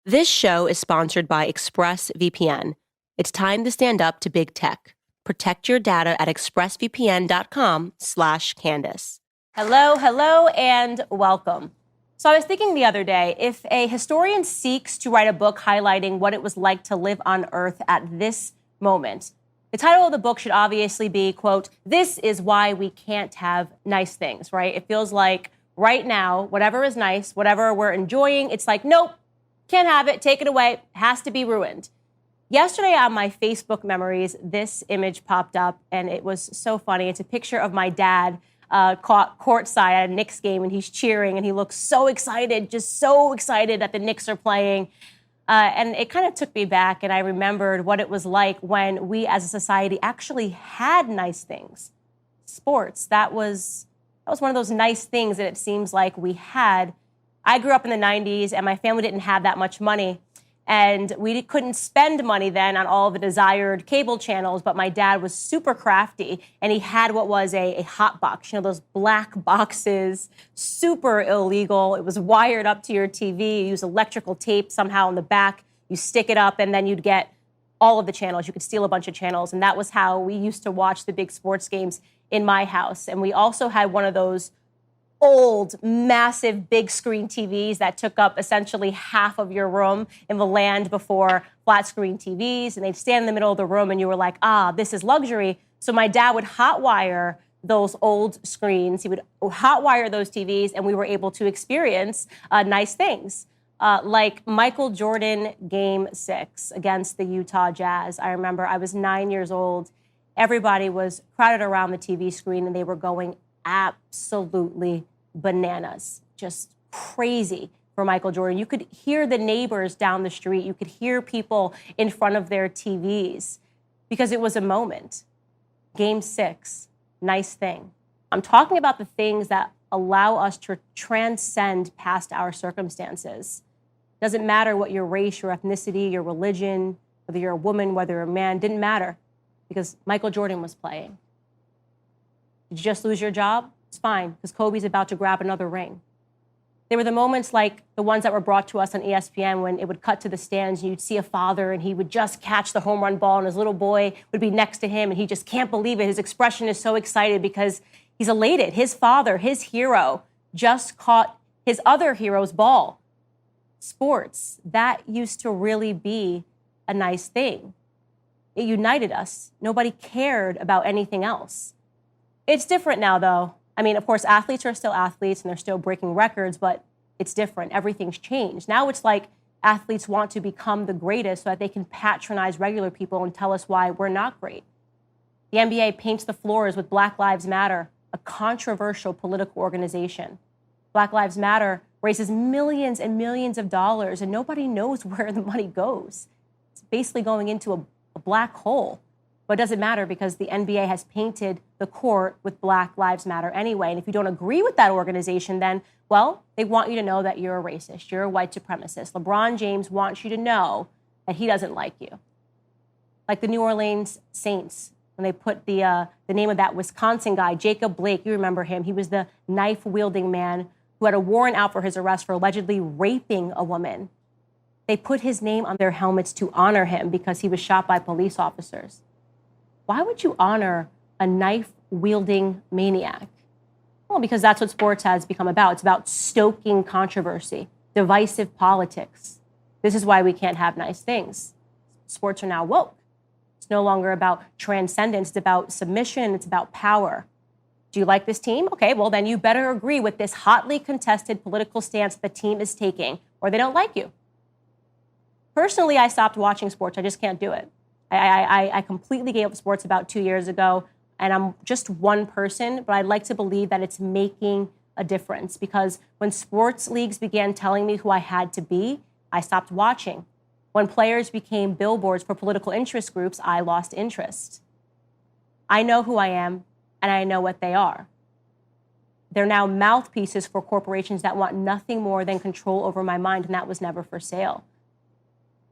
This show is sponsored by ExpressVPN. It's time to stand up to big tech. Protect your data at expressvpn.com/Candace. Hello, and welcome. So I was thinking the other day, if a historian seeks to write a book highlighting what it was like to live on Earth at this moment, the title of the book should obviously be, quote, "This is why we can't have nice things," right? It feels like right now, whatever is nice, whatever we're enjoying, it's like, nope, can't have it, take it away, has to be ruined. Yesterday on my Facebook memories, this image popped up, and it was so funny. It's a picture of my dad caught courtside at a Knicks game, and he's cheering, and he looks so excited, just so excited that the Knicks are playing. And it kind of took me back, and I remembered what it was like when we as a society actually had nice things. Sports, that was one of those nice things that it seems like we had. I grew up in the 90s, and my family didn't have that much money. And we couldn't spend money then on all the desired cable channels, but my dad was super crafty, and he had what was a hot box, those black boxes, super illegal. It was wired up to your TV. You use electrical tape somehow in the back. You stick it up, and then you'd get all of the channels. You could steal a bunch of channels, and that was how we used to watch the big sports games in my house. And we also had one of those old, massive, big screen TVs that took up essentially half of your room in the land before flat screen TVs. And they'd stand in the middle of the room and you were like, this is luxury. So my dad would hotwire those old screens. He would hotwire those TVs, and we were able to experience nice things. Like Michael Jordan Game 6 against the Utah Jazz. I remember I was 9 years old. Everybody was crowded around the TV screen, and they were going absolutely bananas, just crazy for Michael Jordan. You could hear the neighbors down the street. You could hear people in front of their TVs because it was a moment. Game 6, nice thing. I'm talking about the things that allow us to transcend past our circumstances. Doesn't matter what your race, your ethnicity, your religion, whether you're a woman, whether you're a man, didn't matter because Michael Jordan was playing. Did you just lose your job? It's fine, because Kobe's about to grab another ring. There were the moments like the ones that were brought to us on ESPN when it would cut to the stands and you'd see a father and he would just catch the home run ball and his little boy would be next to him and he just can't believe it. His expression is so excited because he's elated. His father, his hero, just caught his other hero's ball. Sports, that used to really be a nice thing. It united us. Nobody cared about anything else. It's different now, though. I mean, of course, athletes are still athletes and they're still breaking records, but it's different. Everything's changed. Now it's like athletes want to become the greatest so that they can patronize regular people and tell us why we're not great. The NBA paints the floors with Black Lives Matter, a controversial political organization. Black Lives Matter raises millions and millions of dollars, and nobody knows where the money goes. It's basically going into a black hole. But it doesn't matter because the NBA has painted the court with Black Lives Matter anyway. And if you don't agree with that organization, then, well, they want you to know that you're a racist, you're a white supremacist. LeBron James wants you to know that he doesn't like you. Like the New Orleans Saints, when they put the name of that Wisconsin guy, Jacob Blake, you remember him. He was the knife-wielding man who had a warrant out for his arrest for allegedly raping a woman. They put his name on their helmets to honor him because he was shot by police officers. Why would you honor a knife-wielding maniac? Well, because that's what sports has become about. It's about stoking controversy, divisive politics. This is why we can't have nice things. Sports are now woke. It's no longer about transcendence. It's about submission. It's about power. Do you like this team? Okay, well, then you better agree with this hotly contested political stance the team is taking, or they don't like you. Personally, I stopped watching sports. I just can't do it. I completely gave up sports about 2 years ago, and I'm just one person, but I'd like to believe that it's making a difference because when sports leagues began telling me who I had to be, I stopped watching. When players became billboards for political interest groups, I lost interest. I know who I am, and I know what they are. They're now mouthpieces for corporations that want nothing more than control over my mind, and that was never for sale.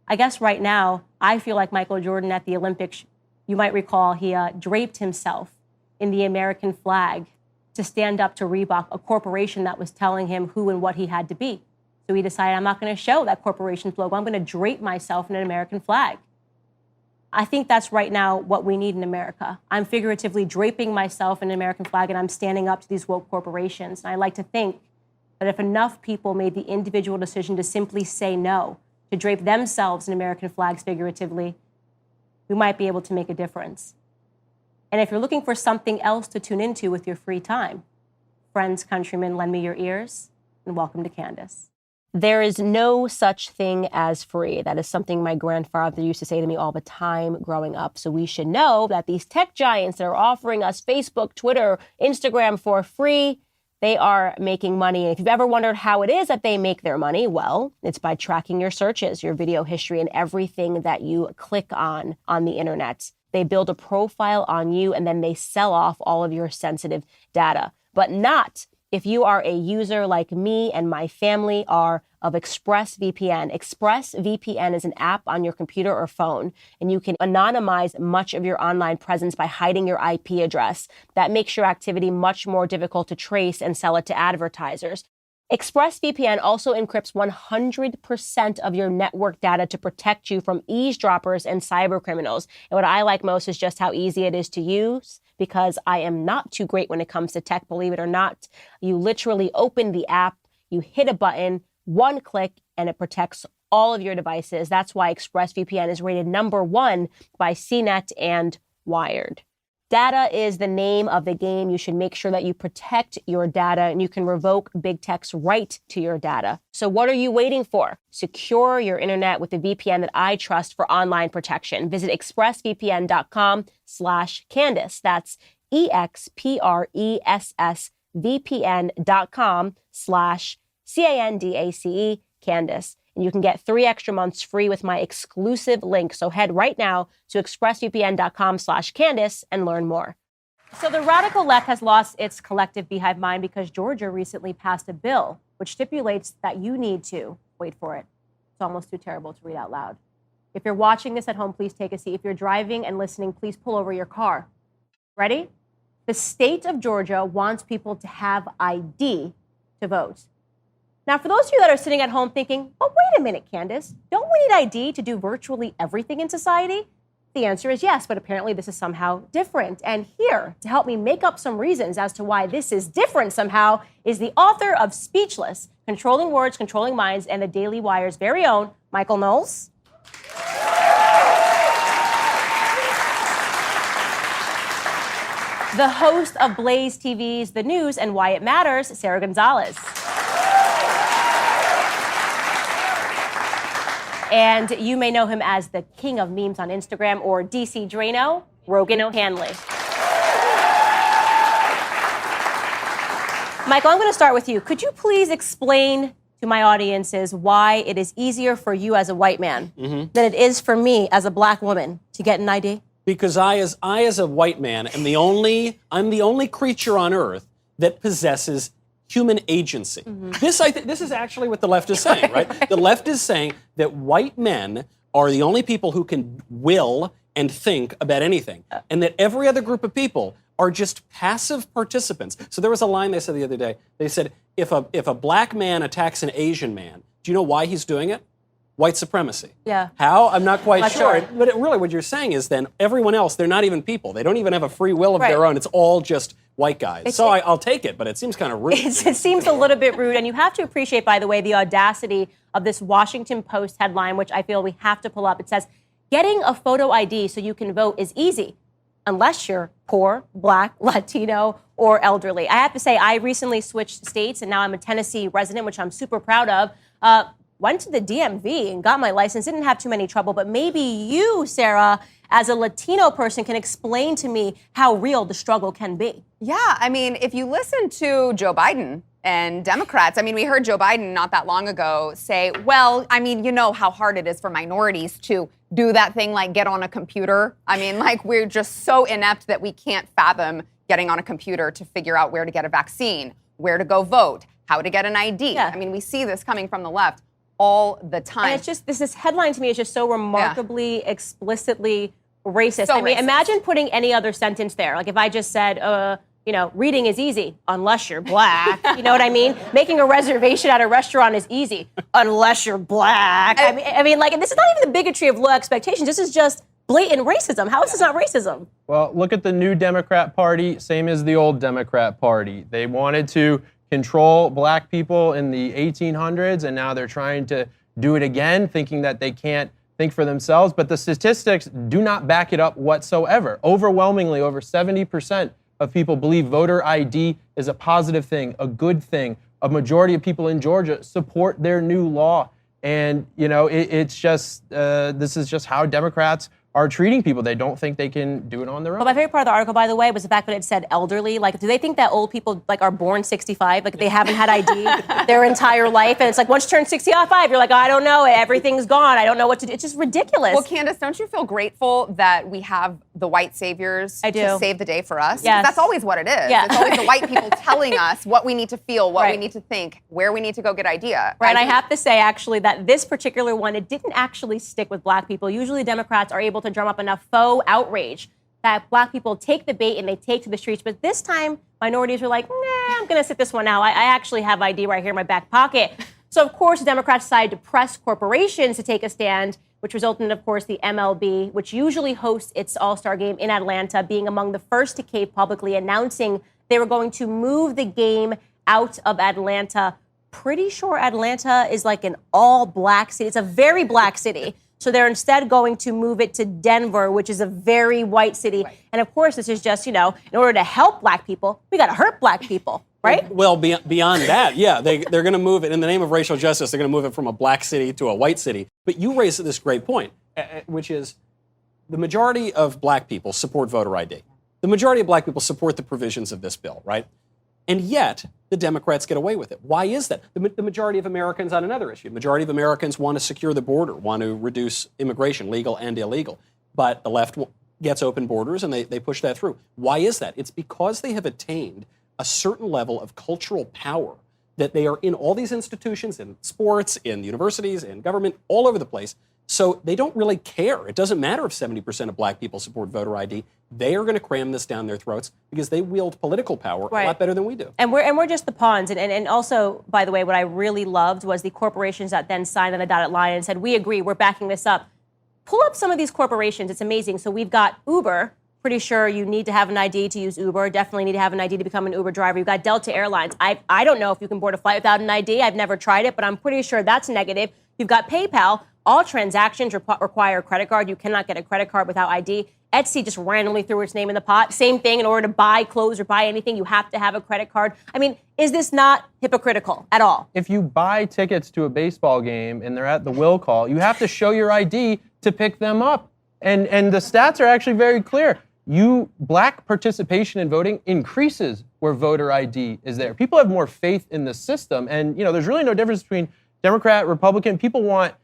I guess right now, I feel like Michael Jordan at the Olympics. You might recall he draped himself in the American flag to stand up to Reebok, a corporation that was telling him who and what he had to be. So he decided, I'm not going to show that corporation's logo. I'm going to drape myself in an American flag. I think that's right now what we need in America. I'm figuratively draping myself in an American flag, and I'm standing up to these woke corporations. And I like to think that if enough people made the individual decision to simply say no, to drape themselves in American flags figuratively, we might be able to make a difference. And if you're looking for something else to tune into with your free time, friends, countrymen, lend me your ears, and welcome to Candace. There is no such thing as free. That is something my grandfather used to say to me all the time growing up. So we should know that these tech giants that are offering us Facebook, Twitter, Instagram for free, they are making money. And if you've ever wondered how it is that they make their money, well, it's by tracking your searches, your video history, and everything that you click on the internet. They build a profile on you, and then they sell off all of your sensitive data. But not if you are a user like me and my family are of ExpressVPN. ExpressVPN is an app on your computer or phone, and you can anonymize much of your online presence by hiding your IP address. That makes your activity much more difficult to trace and sell it to advertisers. ExpressVPN also encrypts 100% of your network data to protect you from eavesdroppers and cyber criminals. And what I like most is just how easy it is to use, because I am not too great when it comes to tech, believe it or not. You literally open the app, you hit a button, one click, and it protects all of your devices. That's why ExpressVPN is rated #1 by CNET and Wired. Data is the name of the game. You should make sure that you protect your data, and you can revoke big tech's right to your data. So what are you waiting for? Secure your internet with the VPN that I trust for online protection. Visit expressvpn.com/Candace. That's expressvpn.com/CANDACE, Candace. And you can get 3 extra months free with my exclusive link. So head right now to expressvpn.com/Candace and learn more. So the radical left has lost its collective beehive mind because Georgia recently passed a bill which stipulates that you need to, wait for it, it's almost too terrible to read out loud. If you're watching this at home, please take a seat. If you're driving and listening, please pull over your car. Ready? The state of Georgia wants people to have ID to vote. Now, for those of you that are sitting at home thinking, oh, wait a minute, Candace, don't we need ID to do virtually everything in society? The answer is yes, but apparently this is somehow different. And here, to help me make up some reasons as to why this is different somehow, is the author of Speechless, Controlling Words, Controlling Minds, and the Daily Wire's very own Michael Knowles. The host of Blaze TV's The News and Why It Matters, Sara Gonzales. And you may know him as the king of memes on Instagram, or DC Drano, Rogan O'Handley. Michael, I'm going to start with you. Could you please explain to my audiences why it is easier for you as a white man than it is for me as a black woman to get an ID? Because I as a white man I'm the only creature on earth that possesses human agency. This is actually what the left is saying, right? The left is saying that white men are the only people who can will and think about anything, and that every other group of people are just passive participants. So there was a line they said the other day. They said, if a black man attacks an Asian man, do you know why he's doing it? White supremacy. Yeah. How? I'm not quite sure. Sure. But really what you're saying is then everyone else, they're not even people. They don't even have a free will of their own. It's all just white guys. I'll take it, but it seems kind of rude. It seems a little bit rude. And you have to appreciate, by the way, the audacity of this Washington Post headline, which I feel we have to pull up. It says, getting a photo ID so you can vote is easy, unless you're poor, black, Latino, or elderly. I have to say, I recently switched states, and now I'm a Tennessee resident, which I'm super proud of. Went to the DMV and got my license. Didn't have too many trouble, but maybe you, Sara, as a Latino person, can explain to me how real the struggle can be. Yeah, I mean, if you listen to Joe Biden and Democrats, I mean, we heard Joe Biden not that long ago say, well, I mean, you know how hard it is for minorities to do that thing like get on a computer. I mean, like, we're just so inept that we can't fathom getting on a computer to figure out where to get a vaccine, where to go vote, how to get an ID. Yeah. I mean, we see this coming from the left all the time. And it's just, this headline to me is just so remarkably, explicitly racist. So I mean, racist. Imagine putting any other sentence there. Like if I just said, reading is easy unless you're black. You know what I mean? Making a reservation at a restaurant is easy unless you're black. I mean, like, this is not even the bigotry of low expectations. This is just blatant racism. How is this not racism? Well, look at the new Democrat Party, same as the old Democrat Party. They wanted to control black people in the 1800s, and now they're trying to do it again, thinking that they can't think for themselves. But the statistics do not back it up whatsoever. Overwhelmingly, over 70% of people believe voter ID is a positive thing, a good thing. A majority of people in Georgia support their new law. And, it's just, this is just how Democrats are treating people. They don't think they can do it on their own. But my favorite part of the article, by the way, was the fact that it said elderly. Like, do they think that old people, like, are born 65? Like, they haven't had ID their entire life? And it's like, once you turn 65, you're like, I don't know, everything's gone. I don't know what to do. It's just ridiculous. Well, Candace, don't you feel grateful that we have the white saviors to save the day for us? Yes. That's always what it is. Yeah. It's always the white people telling us what we need to feel, what we need to think, where we need to go get ID. Right, and I have to say, actually, that this particular one, it didn't actually stick with black people. Usually Democrats are able to drum up enough faux outrage that black people take the bait and they take to the streets. But this time, minorities were like, nah, I'm going to sit this one out. I actually have ID right here in my back pocket. So, of course, the Democrats decided to press corporations to take a stand, which resulted in, of course, the MLB, which usually hosts its All-Star game in Atlanta, being among the first to cave publicly, announcing they were going to move the game out of Atlanta. Pretty sure Atlanta is like an all-black city. It's a very black city. So they're instead going to move it to Denver, which is a very white city. Right. And of course, this is just, in order to help black people, we got to hurt black people, right? Well, beyond that, yeah, they're going to move it in the name of racial justice. They're going to move it from a black city to a white city. But you raised this great point, which is the majority of black people support voter ID. The majority of black people support the provisions of this bill, right? And yet, the Democrats get away with it. Why is that? The majority of Americans on another issue. The majority of Americans want to secure the border, want to reduce immigration, legal and illegal. But the left gets open borders and they push that through. Why is that? It's because they have attained a certain level of cultural power that they are in all these institutions, in sports, in universities, in government, all over the place. So they don't really care. It doesn't matter if 70% of black people support voter ID. They are going to cram this down their throats because they wield political power a lot better than we do. And we're just the pawns. And also, by the way, what I really loved was the corporations that then signed on the dotted line and said, we agree, we're backing this up. Pull up some of these corporations. It's amazing. So we've got Uber. Pretty sure you need to have an ID to use Uber. Definitely need to have an ID to become an Uber driver. You've got Delta Airlines. I don't know if you can board a flight without an ID. I've never tried it, but I'm pretty sure that's negative. You've got PayPal. All transactions require a credit card. You cannot get a credit card without ID. Etsy just randomly threw its name in the pot. Same thing. In order to buy clothes or buy anything, you have to have a credit card. I mean, is this not hypocritical at all? If you buy tickets to a baseball game and they're at the will call, you have to show your ID to pick them up. And the stats are actually very clear. Black participation in voting increases where voter ID is there. People have more faith in the system. And, there's really no difference between Democrat, Republican. People want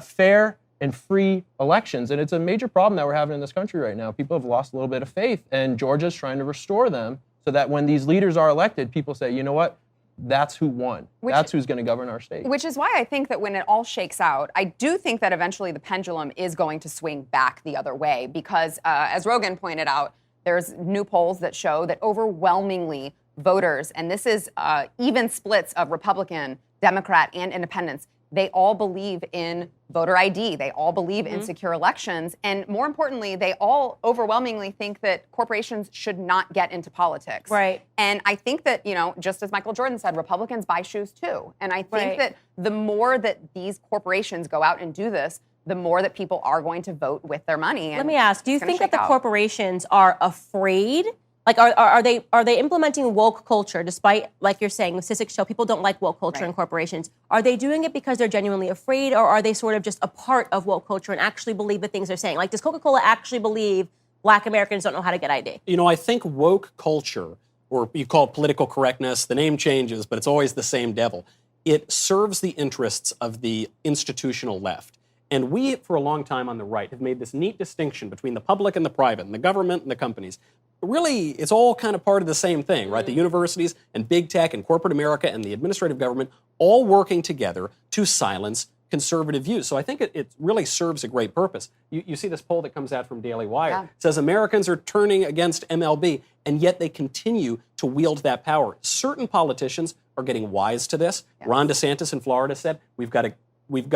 fair and free elections. And it's a major problem that we're having in this country right now. People have lost a little bit of faith, and Georgia's trying to restore them so that when these leaders are elected, people say, you know what? That's who won. That's who's going to govern our state. Which is why I think that when it all shakes out, I do think that eventually the pendulum is going to swing back the other way because, as Rogan pointed out, there's new polls that show that overwhelmingly voters, and this is even splits of Republican, Democrat, and independents, they all believe in voter ID. They all believe in secure elections. And more importantly, they all overwhelmingly think that corporations should not get into politics. Right. And I think that, just as Michael Jordan said, Republicans buy shoes too. And I think that the more that these corporations go out and do this, the more that people are going to vote with their money. Let me ask, do you think that the corporations are afraid? Like, are they implementing woke culture, despite, like you're saying, the statistics show people don't like woke culture in corporations? Are they doing it because they're genuinely afraid, or are they sort of just a part of woke culture and actually believe the things they're saying? Like, does Coca-Cola actually believe Black Americans don't know how to get ID? I think woke culture, or you call it political correctness, the name changes, but it's always the same devil. It serves the interests of the institutional left. And we, for a long time on the right, have made this neat distinction between the public and the private, and the government and the companies. Really, it's all kind of part of the same thing, right? The universities and big tech and corporate America and the administrative government all working together to silence conservative views. So I think it really serves a great purpose. You see this poll that comes out from Daily Wire. Yeah. It says Americans are turning against MLB, and yet they continue to wield that power. Certain politicians are getting wise to this. Yes. Ron DeSantis in Florida said, we've got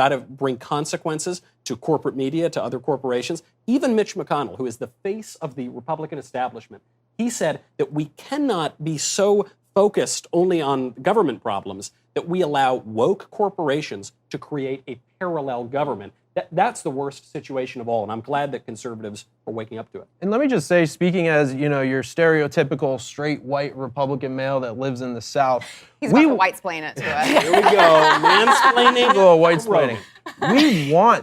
to bring consequences to corporate media, to other corporations. Even Mitch McConnell, who is the face of the Republican establishment, he said that we cannot be so focused only on government problems that we allow woke corporations to create a parallel government. That's the worst situation of all, and I'm glad that conservatives are waking up to it. And let me just say, speaking as, your stereotypical straight white Republican male that lives in the South. He's about to white-splain it to us. Here we go, mansplaining. A little white-splaining.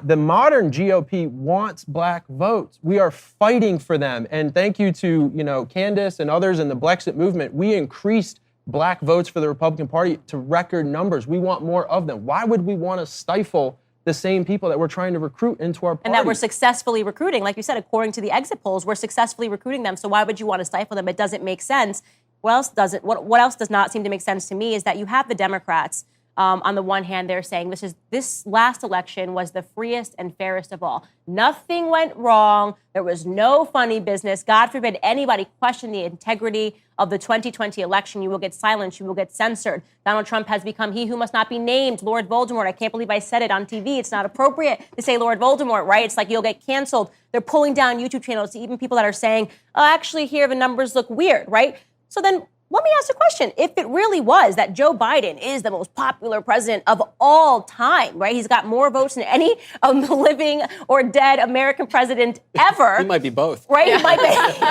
The modern GOP wants black votes. We are fighting for them. And thank you to, Candace and others in the Brexit movement. We increased black votes for the Republican Party to record numbers. We want more of them. Why would we want to stifle the same people that we're trying to recruit into our party? And that we're successfully recruiting. Like you said, according to the exit polls, we're successfully recruiting them. So why would you want to stifle them? It doesn't make sense. What else doesn't? What else does not seem to make sense to me is that you have the Democrats. On the one hand, they're saying this last election was the freest and fairest of all. Nothing went wrong. There was no funny business. God forbid anybody question the integrity of the 2020 election. You will get silenced. You will get censored. Donald Trump has become he who must not be named, Lord Voldemort. I can't believe I said it on TV. It's not appropriate to say Lord Voldemort, right? It's like you'll get canceled. They're pulling down YouTube channels, even people that are saying, oh, actually, here the numbers look weird, right? So then let me ask a question. If it really was that Joe Biden is the most popular president of all time, right? He's got more votes than any of the living or dead American president ever. He might be both. Right?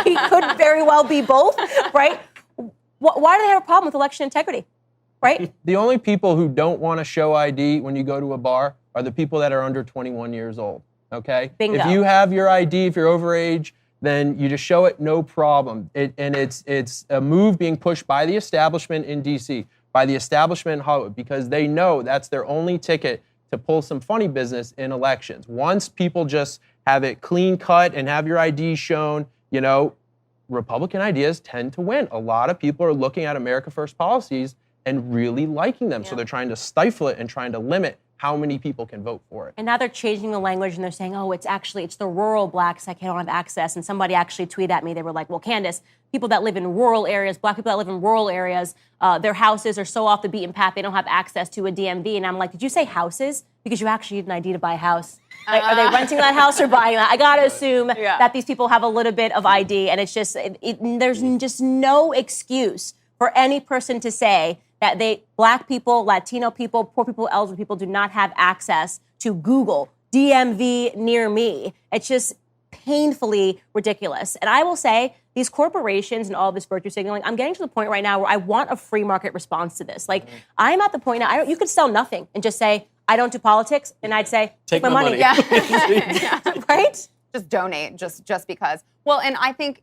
He could very well be both, right? Why do they have a problem with election integrity, right? The only people who don't want to show ID when you go to a bar are the people that are under 21 years old, okay? Bingo. If you have your ID, if you're over age, then you just show it, no problem. It's a move being pushed by the establishment in D.C., by the establishment in Hollywood, because they know that's their only ticket to pull some funny business in elections. Once people just have it clean cut and have your ID shown, Republican ideas tend to win. A lot of people are looking at America First policies and really liking them. Yeah. So they're trying to stifle it and trying to limit how many people can vote for it. And now they're changing the language and they're saying, oh, it's the rural blacks that don't have access. And somebody actually tweeted at me. They were like, well, Candace, people that live in rural areas, black people that live in rural areas, their houses are so off the beaten path, they don't have access to a DMV. And I'm like, did you say houses? Because you actually need an ID to buy a house. Like, are they renting that house or buying that? I got to assume that these people have a little bit of ID. And it's just, there's just no excuse for any person to say that black people, Latino people, poor people, elderly people do not have access to Google, DMV near me. It's just painfully ridiculous. And I will say, these corporations and all this virtue signaling, I'm getting to the point right now where I want a free market response to this. Like, I'm at the point now, you could sell nothing and just say, I don't do politics, and I'd say, take my money. Yeah. Right? Just donate, just because. Well, and I think,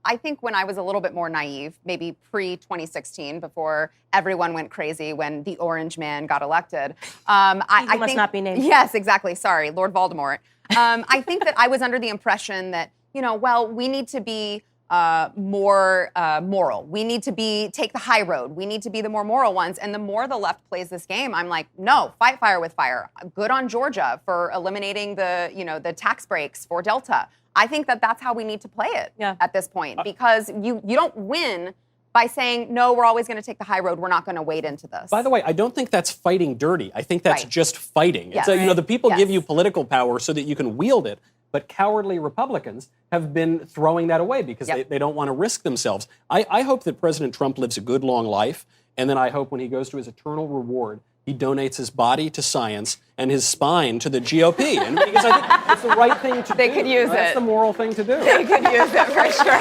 I think when I was a little bit more naive, maybe pre-2016, before everyone went crazy when the Orange Man got elected. I must not be named. Yes, exactly. Sorry, Lord Voldemort. I think that I was under the impression that, we need to be more moral. We need to take the high road. We need to be the more moral ones. And the more the left plays this game, I'm like, no, fight fire with fire. Good on Georgia for eliminating the tax breaks for Delta. I think that that's how we need to play it at this point, because you don't win by saying, no, we're always going to take the high road. We're not going to wade into this. By the way, I don't think that's fighting dirty. I think that's just fighting. Yes. It's the people give you political power so that you can wield it. But cowardly Republicans have been throwing that away because they don't want to risk themselves. I hope that President Trump lives a good, long life. And then I hope when he goes to his eternal reward, he donates his body to science and his spine to the GOP. And because I think it's the right thing to do. They could use it. That's the moral thing to do. They could use it for sure.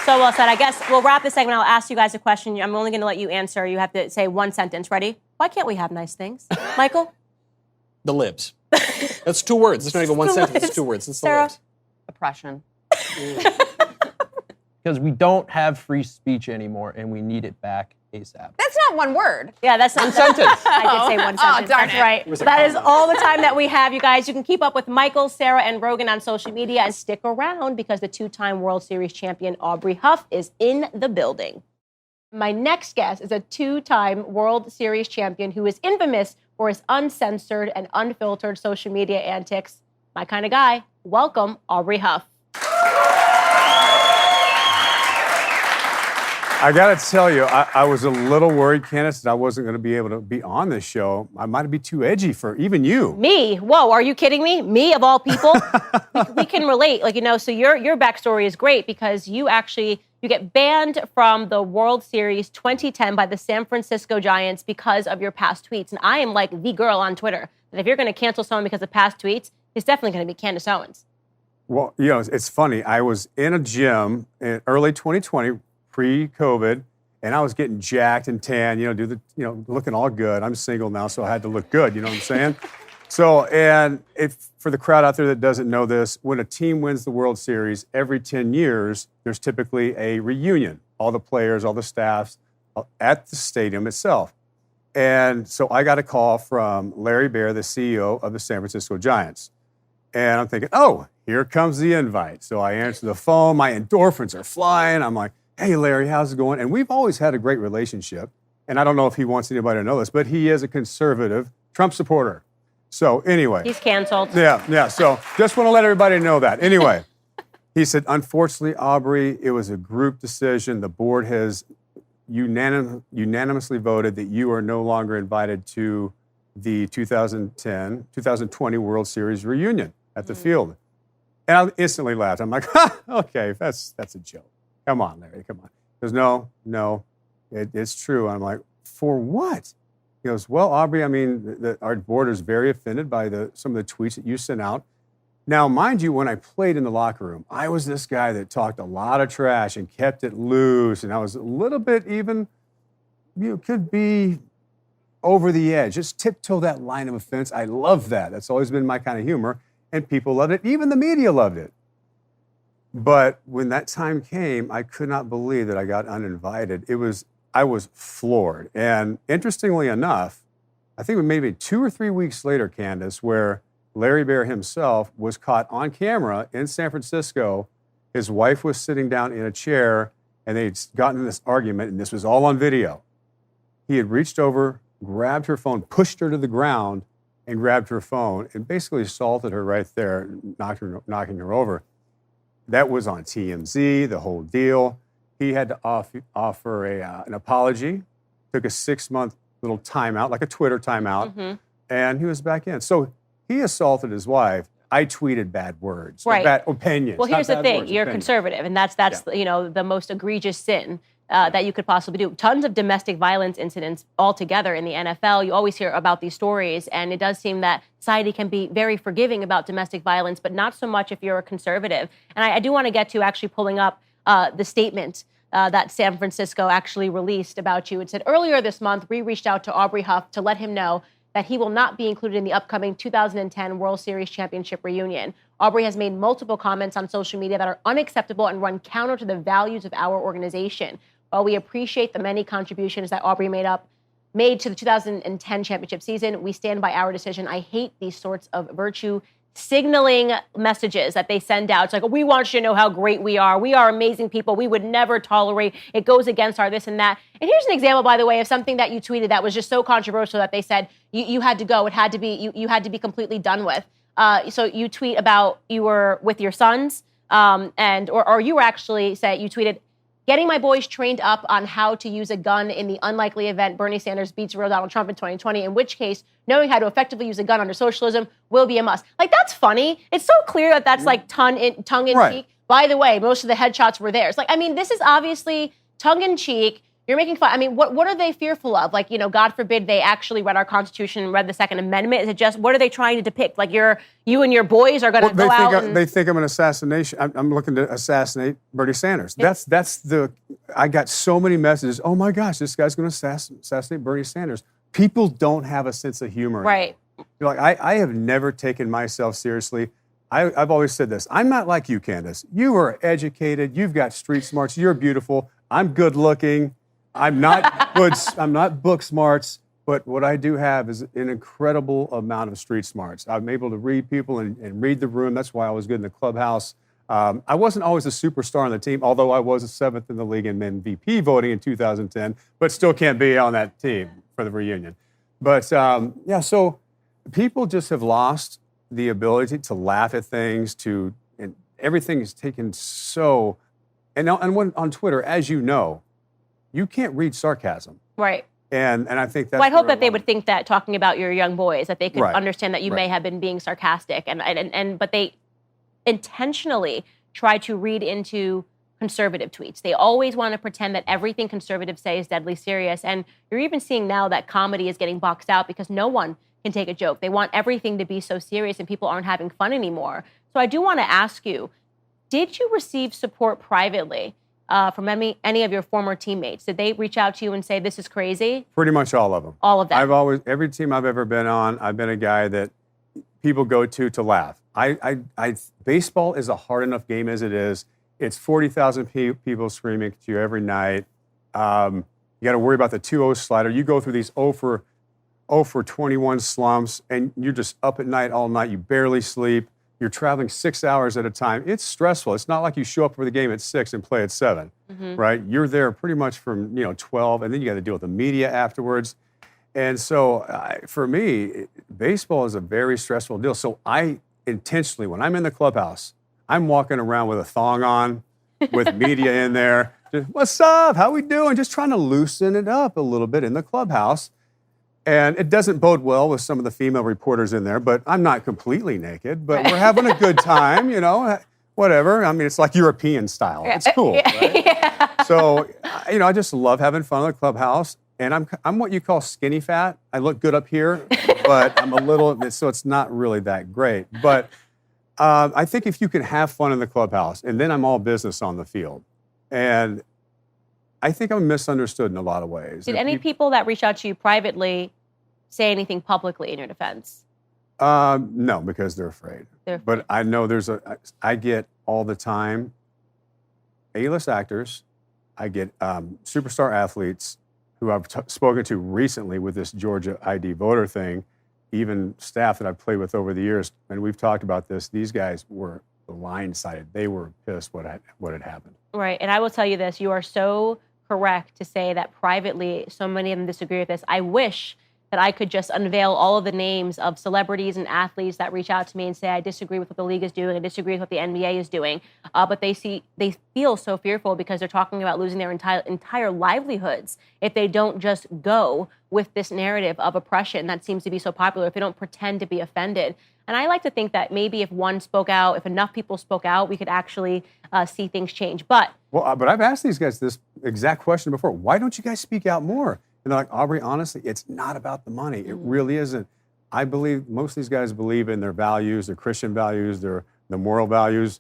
So well said. I guess we'll wrap this segment. I'll ask you guys a question. I'm only going to let you answer. You have to say one sentence. Ready? Why can't we have nice things? Michael? The libs. That's 2 words. It's not even one sentence. It's 2 words. It's the Sara? libs. Oppression. Because we don't have free speech anymore and we need it back ASAP. That's not one word. Yeah, that's not one sentence. I did say one sentence. darn That's it. right. That is all the time that we have, you guys. You can keep up with Michael, Sara, and Rogan on social media and stick around because the 2-time World Series champion Aubrey Huff is in the building. My next guest is a two-time World Series champion who is infamous for his uncensored and unfiltered social media antics. My kind of guy. Welcome, Aubrey Huff. I got to tell you, I was a little worried, Candace, that I wasn't going to be able to be on this show. I might be too edgy for even you. Me? Whoa, are you kidding me? Me, of all people? we can relate. So your backstory is great because you get banned from the World Series 2010 by the San Francisco Giants because of your past tweets. And I am like the girl on Twitter that if you're going to cancel someone because of past tweets, it's definitely going to be Candace Owens. Well, it's funny. I was in a gym in early 2020, pre-COVID, and I was getting jacked and tan, looking all good. I'm single now, so I had to look good, you know what I'm saying? So, and for the crowd out there that doesn't know this, when a team wins the World Series, every 10 years, there's typically a reunion. All the players, all the staffs at the stadium itself. And so I got a call from Larry Baer, the CEO of the San Francisco Giants. And I'm thinking, oh, here comes the invite. So I answer the phone, my endorphins are flying. I'm like, hey, Larry, how's it going? And we've always had a great relationship. And I don't know if he wants anybody to know this, but he is a conservative Trump supporter. So anyway. He's canceled. Yeah. So just want to let everybody know that. Anyway, he said, unfortunately, Aubrey, it was a group decision. The board has unanimously voted that you are no longer invited to the 2020 World Series reunion at the field. And I instantly laughed. I'm like, okay, that's a joke. Come on, Larry, come on. He goes, no, it's true. I'm like, for what? He goes, well, Aubrey, I mean, our board is very offended by some of the tweets that you sent out. Now, mind you, when I played in the locker room, I was this guy that talked a lot of trash and kept it loose, and I was a little bit even, could be over the edge, just tiptoe that line of offense. I love that. That's always been my kind of humor, and people loved it. Even the media loved it. But when that time came, I could not believe that I got uninvited. I was floored. And interestingly enough, I think maybe 2 or 3 weeks later, Candace, where Larry Baer himself was caught on camera in San Francisco. His wife was sitting down in a chair, and they'd gotten in this argument, and this was all on video. He had reached over, grabbed her phone, pushed her to the ground, and grabbed her phone, and basically assaulted her right there, knocking her over. That was on TMZ, the whole deal. He had to offer an apology, took a 6-month little timeout, like a Twitter timeout, and he was back in. So he assaulted his wife. I tweeted bad words, right. Bad opinions. Well, here's the thing. Words, You're opinions. conservative, and that's the most egregious sin that you could possibly do. Tons of domestic violence incidents altogether in the NFL. You always hear about these stories, and it does seem that society can be very forgiving about domestic violence, but not so much if you're a conservative. And I do want to get to actually pulling up the statement that San Francisco actually released about you. It said, earlier this month, we reached out to Aubrey Huff to let him know that he will not be included in the upcoming 2010 World Series Championship reunion. Aubrey has made multiple comments on social media that are unacceptable and run counter to the values of our organization. While we appreciate the many contributions that Aubrey made to the 2010 championship season, we stand by our decision. I hate these sorts of virtue signaling messages that they send out. It's like, we want you to know how great we are. We are amazing people. We would never tolerate. It goes against our this and that. And here's an example, by the way, of something that you tweeted that was just so controversial that they said you had to go. It had to be, you had to be completely done with. So you tweet about you were with your sons, or you were actually you tweeted, getting my boys trained up on how to use a gun in the unlikely event Bernie Sanders beats real Donald Trump in 2020, in which case knowing how to effectively use a gun under socialism will be a must. Like, that's funny. It's so clear that that's like tongue in cheek. By the way, most of the headshots were theirs. Like, I mean, this is obviously tongue in cheek. You're making fun. I mean, what are they fearful of? Like, God forbid they actually read our Constitution and read the Second Amendment. Is it just, what are they trying to depict? Like, you and your boys are going to go out and... They think I'm an assassination. I'm looking to assassinate Bernie Sanders. I got so many messages. Oh my gosh, this guy's going to assassinate Bernie Sanders. People don't have a sense of humor. Right. You're like, I have never taken myself seriously. I've always said this. I'm not like you, Candace. You are educated. You've got street smarts. You're beautiful. I'm good looking. I'm not good. I'm not book smarts, but what I do have is an incredible amount of street smarts. I'm able to read people and read the room. That's why I was good in the clubhouse. I wasn't always a superstar on the team, although I was 7th in the league in MVP voting in 2010, but still can't be on that team for the reunion. But yeah, so people just have lost the ability to laugh at things, and everything is taken so, and when, on Twitter, as you know, you can't read sarcasm. Right. And I think that's. Well, I'd hope that they would think that talking about your young boys, that they could Right. understand that you may have been being sarcastic, but they intentionally try to read into conservative tweets. They always want to pretend that everything conservatives say is deadly serious. And you're even seeing now that comedy is getting boxed out because no one can take a joke. They want everything to be so serious and people aren't having fun anymore. So I do want to ask you, did you receive support privately from any of your former teammates? Did they reach out to you and say, this is crazy? Pretty much all of them. All of them? Every team I've ever been on, I've been a guy that people go to laugh. Baseball is a hard enough game as it is. It's 40,000 people screaming at you every night. You got to worry about the 2-0 slider. You go through these 0 for 21 slumps, and you're just up at night all night. You barely sleep. You're traveling 6 hours at a time. It's stressful. It's not like you show up for the game at 6 and play at 7, right? You're there pretty much from 12, and then you got to deal with the media afterwards. And so for me, baseball is a very stressful deal. So I intentionally, when I'm in the clubhouse, I'm walking around with a thong on, with media in there. Just, what's up? How we doing? Just trying to loosen it up a little bit in the clubhouse. And it doesn't bode well with some of the female reporters in there, but I'm not completely naked, but we're having a good time, whatever. I mean, it's like European style. It's cool, right? Yeah. So, I just love having fun in the clubhouse. And I'm what you call skinny fat. I look good up here, but I'm a little, so it's not really that great. But I think if you can have fun in the clubhouse, and then I'm all business on the field. And I think I'm misunderstood in a lot of ways. Did any people that reach out to you privately say anything publicly in your defense? No, because they're afraid. But I know I get all the time A-list actors, I get superstar athletes who I've spoken to recently with this Georgia ID voter thing, even staff that I've played with over the years, and we've talked about this, these guys were blindsided. They were pissed what had happened. Right, and I will tell you this, you are so correct to say that privately so many of them disagree with this. I wish that I could just unveil all of the names of celebrities and athletes that reach out to me and say, I disagree with what the league is doing, I disagree with what the NBA is doing. But they feel so fearful because they're talking about losing their entire livelihoods if they don't just go with this narrative of oppression that seems to be so popular, if they don't pretend to be offended. And I like to think that maybe if one spoke out, if enough people spoke out, we could actually see things change. But I've asked these guys this exact question before. Why don't you guys speak out more? And they're like, Aubrey, honestly, it's not about the money. It really isn't. I believe most of these guys believe in their values, their Christian values, their moral values.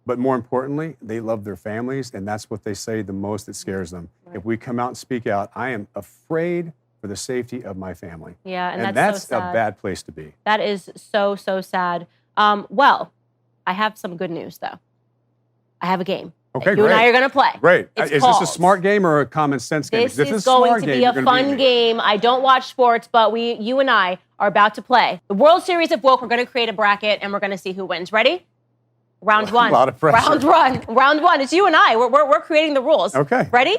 But more importantly, they love their families, and that's what they say the most that scares them. Right. If we come out and speak out, I am afraid for the safety of my family. Yeah, and that's so sad. A bad place to be. That is so, so sad. Well, I have some good news, though. I have a game. Okay, you and I are going to play. Great. It's is called, this a smart game or a common sense game? This is going to be a fun game. I don't watch sports, but you and I are about to play the World Series of Woke. We're going to create a bracket, and we're going to see who wins. Ready? Round one. A lot of pressure. Round one. It's you and I. We're creating the rules. Okay. Ready?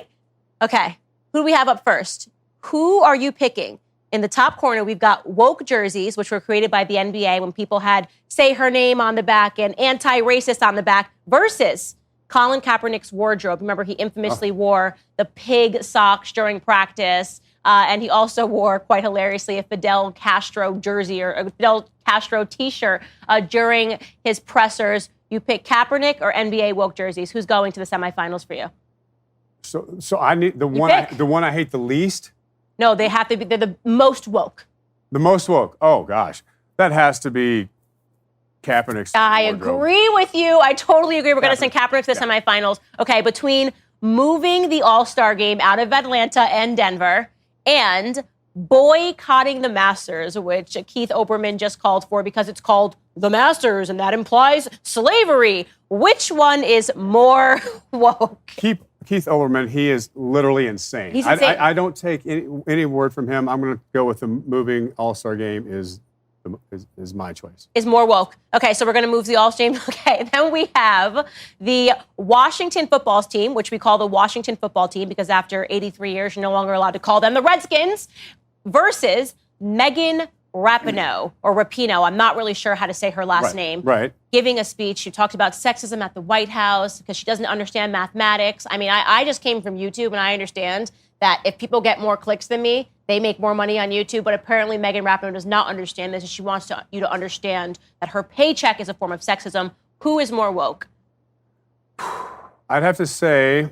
Okay. Who do we have up first? Who are you picking? In the top corner, we've got woke jerseys, which were created by the NBA when people had say her name on the back and anti-racist on the back, versus Colin Kaepernick's wardrobe. Remember, he infamously wore the pig socks during practice. And he also wore, quite hilariously, a Fidel Castro jersey or a Fidel Castro T-shirt during his pressers. You pick Kaepernick or NBA woke jerseys. Who's going to the semifinals for you? So I need the one I hate the least? No, they have to be. They're the most woke. The most woke. Oh gosh, that has to be Kaepernick's. I agree with you. I totally agree. We're going to send Kaepernick to the semifinals. Okay, between moving the All-Star game out of Atlanta and Denver and boycotting the Masters, which Keith Olbermann just called for because it's called the Masters and that implies slavery. Which one is more woke? Keith Olbermann, he is literally insane. He's insane. I don't take any word from him. I'm going to go with the moving All-Star game is is my choice. Is more woke. Okay, so we're going to move to the All-Star game. Okay, then we have the Washington football team, which we call the Washington football team because after 83 years, you're no longer allowed to call them the Redskins, versus Megan Rapinoe, or Rapinoe. I'm not really sure how to say her last name. Right. Giving a speech. She talked about sexism at the White House because she doesn't understand mathematics. I mean, I just came from YouTube, and I understand that if people get more clicks than me, they make more money on YouTube. But apparently Megan Rapinoe does not understand this, and she wants you to understand that her paycheck is a form of sexism. Who is more woke? I'd have to say,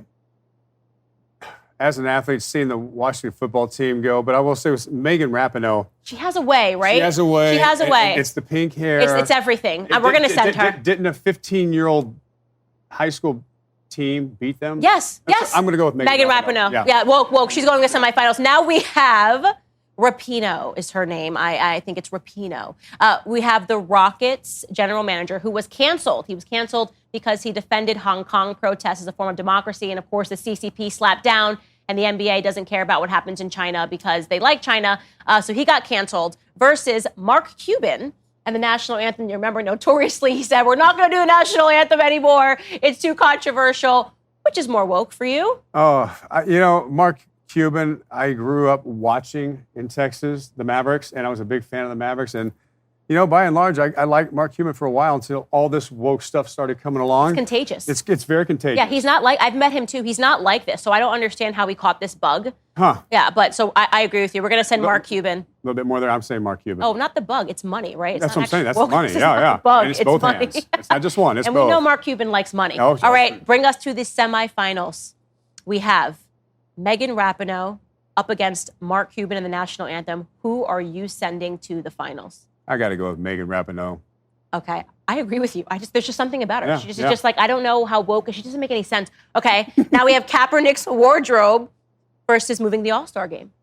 as an athlete, seeing the Washington football team go, but I will say with Megan Rapinoe. She has a way, right? She has a way. She has a way. It's the pink hair. It's everything. And we're going to send her. Didn't a 15-year-old high school team beat them? Yes. I'm going to go with Megan Rapinoe. Yeah. Yeah, woke. She's going to the semifinals. Now we have Rapinoe is her name. I think it's Rapinoe. We have the Rockets general manager who was canceled. He was canceled because he defended Hong Kong protests as a form of democracy. And of course, the CCP slapped down, and the NBA doesn't care about what happens in China because they like China. So he got canceled, versus Mark Cuban and the national anthem. You remember, notoriously, he said, we're not going to do the national anthem anymore. It's too controversial. Which is more woke for you? Oh, Mark Cuban, I grew up watching in Texas, the Mavericks, and I was a big fan of the Mavericks. And, by and large, I liked Mark Cuban for a while until all this woke stuff started coming along. It's contagious. It's very contagious. Yeah, he's not like, I've met him too. He's not like this. So I don't understand how he caught this bug. Huh. Yeah, but so I agree with you. We're going to send Mark Cuban. A little bit more there. I'm saying Mark Cuban. Oh, not the bug. It's money, right? That's what I'm saying. That's woke. money. It's Yeah, not yeah. the bug. And it's both money. hands. It's not just one. It's and both. we know Mark Cuban likes money. Oh, all right, bring us to the semifinals. We have Megan Rapinoe up against Mark Cuban in the national anthem. Who are you sending to the finals? I got to go with Megan Rapinoe. Okay, I agree with you. There's just something about her. Yeah, She's just like, I don't know how woke, she doesn't make any sense. Okay, now we have Kaepernick's wardrobe versus moving the All-Star game.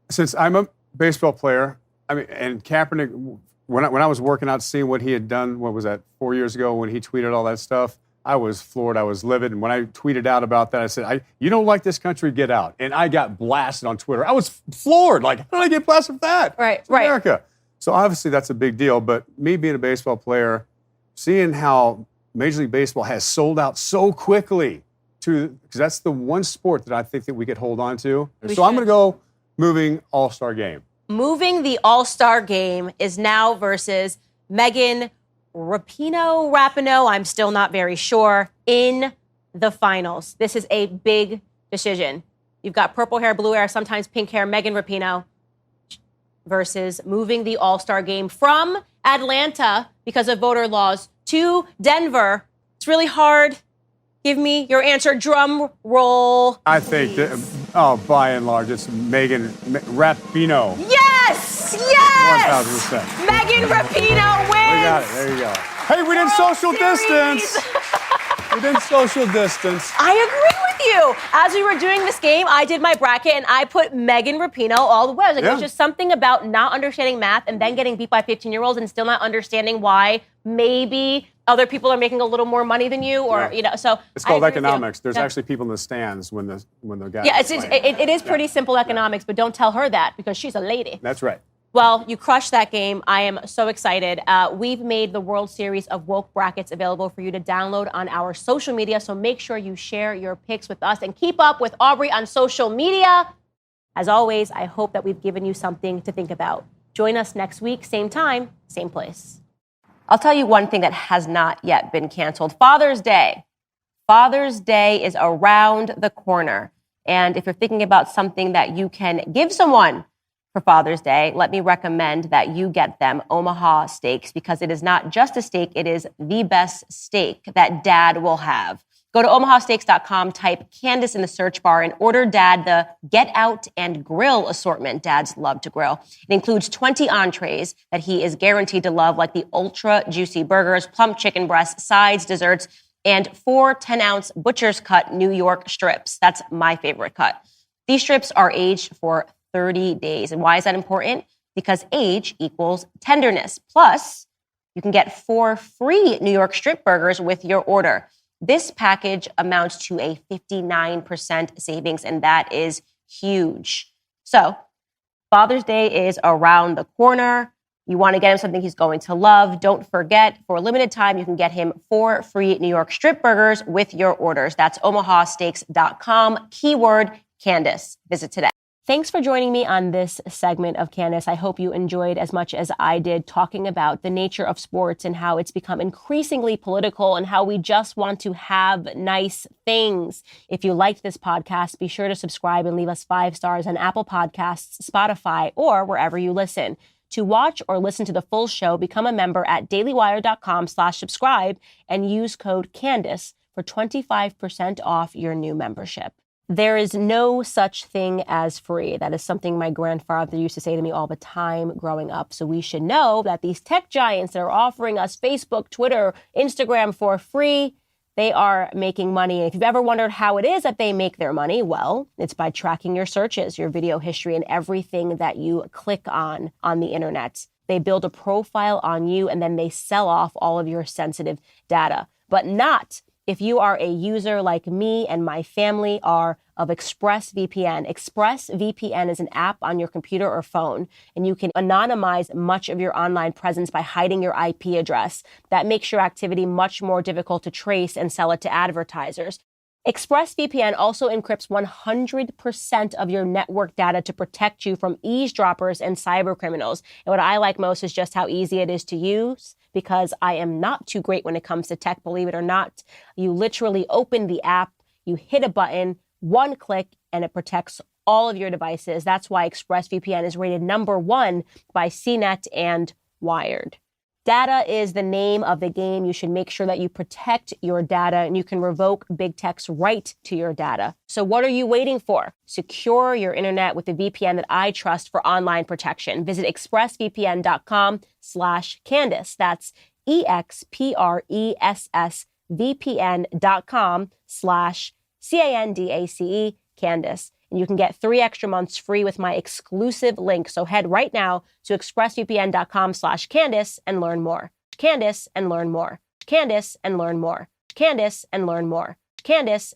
Since I'm a baseball player, and Kaepernick, when I was working out, seeing what he had done, what was that, 4 years ago when he tweeted all that stuff, I was floored. I was livid. And when I tweeted out about that, I said, you don't like this country, get out. And I got blasted on Twitter. I was floored. Like, how did I get blasted for that? Right, it's America. So obviously that's a big deal. But me being a baseball player, seeing how Major League Baseball has sold out so quickly, because that's the one sport that I think that we could hold on to. I'm going to go moving All-Star game. Moving the All-Star game is now versus Megan Rapinoe, I'm still not very sure, in the finals. This is a big decision. You've got purple hair, blue hair, sometimes pink hair, Megan Rapinoe, versus moving the All-Star game from Atlanta because of voter laws to Denver. It's really hard. Give me your answer. Drum roll. I think that, by and large, it's Megan Rapinoe. Yes! 1,000%. Megan Rapinoe wins! We got it. There you go. Hey, we didn't social distance. We didn't social distance. I agree with you. As we were doing this game, I did my bracket and I put Megan Rapinoe all the way. I was like, there's just something about not understanding math and then getting beat by 15-year-olds and still not understanding why maybe other people are making a little more money than you, or so it's called economics. There's actually people in the stands when the guys. Yeah, it is pretty simple economics, but don't tell her that because she's a lady. That's right. Well, you crushed that game. I am so excited. We've made the World Series of Woke Brackets available for you to download on our social media, so make sure you share your picks with us and keep up with Aubrey on social media. As always, I hope that we've given you something to think about. Join us next week, same time, same place. I'll tell you one thing that has not yet been canceled. Father's Day. Father's Day is around the corner. And if you're thinking about something that you can give someone for Father's Day, let me recommend that you get them Omaha steaks, because it is not just a steak, it is the best steak that Dad will have. Go to omahasteaks.com, type Candace in the search bar, and order Dad the Get Out and Grill assortment. Dads love to grill. It includes 20 entrees that he is guaranteed to love, like the ultra juicy burgers, plump chicken breasts, sides, desserts, and 4 10-ounce butcher's cut New York strips. That's my favorite cut. These strips are aged for 30 days. And why is that important? Because age equals tenderness. Plus, you can get 4 free New York strip burgers with your order. This package amounts to a 59% savings, and that is huge. So, Father's Day is around the corner. You want to get him something he's going to love. Don't forget, for a limited time, you can get him 4 free New York strip burgers with your orders. That's omahasteaks.com, keyword Candace. Visit today. Thanks for joining me on this segment of Candace. I hope you enjoyed as much as I did talking about the nature of sports and how it's become increasingly political and how we just want to have nice things. If you liked this podcast, be sure to subscribe and leave us 5 stars on Apple Podcasts, Spotify, or wherever you listen. To watch or listen to the full show, become a member at dailywire.com/subscribe and use code Candace for 25% off your new membership. There is no such thing as free. That is something my grandfather used to say to me all the time growing up. So we should know that these tech giants that are offering us Facebook, Twitter, Instagram for free, they are making money. And if you've ever wondered how it is that they make their money, well, it's by tracking your searches, your video history, and everything that you click on the internet. They build a profile on you and then they sell off all of your sensitive data, but not if you are a user like me and my family are of ExpressVPN. ExpressVPN is an app on your computer or phone, and you can anonymize much of your online presence by hiding your IP address. That makes your activity much more difficult to trace and sell it to advertisers. ExpressVPN also encrypts 100% of your network data to protect you from eavesdroppers and cyber criminals. And what I like most is just how easy it is to use, because I am not too great when it comes to tech, believe it or not. You literally open the app, you hit a button, one click, and it protects all of your devices. That's why ExpressVPN is rated #1 by CNET and Wired. Data is the name of the game. You should make sure that you protect your data, and you can revoke big tech's right to your data. So what are you waiting for? Secure your internet with the VPN that I trust for online protection. Visit expressvpn.com/Candace. That's expressvpn.com/CANDACE, Candace. And you can get 3 extra months free with my exclusive link. So head right now to expressvpn.com/Candace and learn more. Candace and learn more. Candace and learn more. Candace and learn more. Candace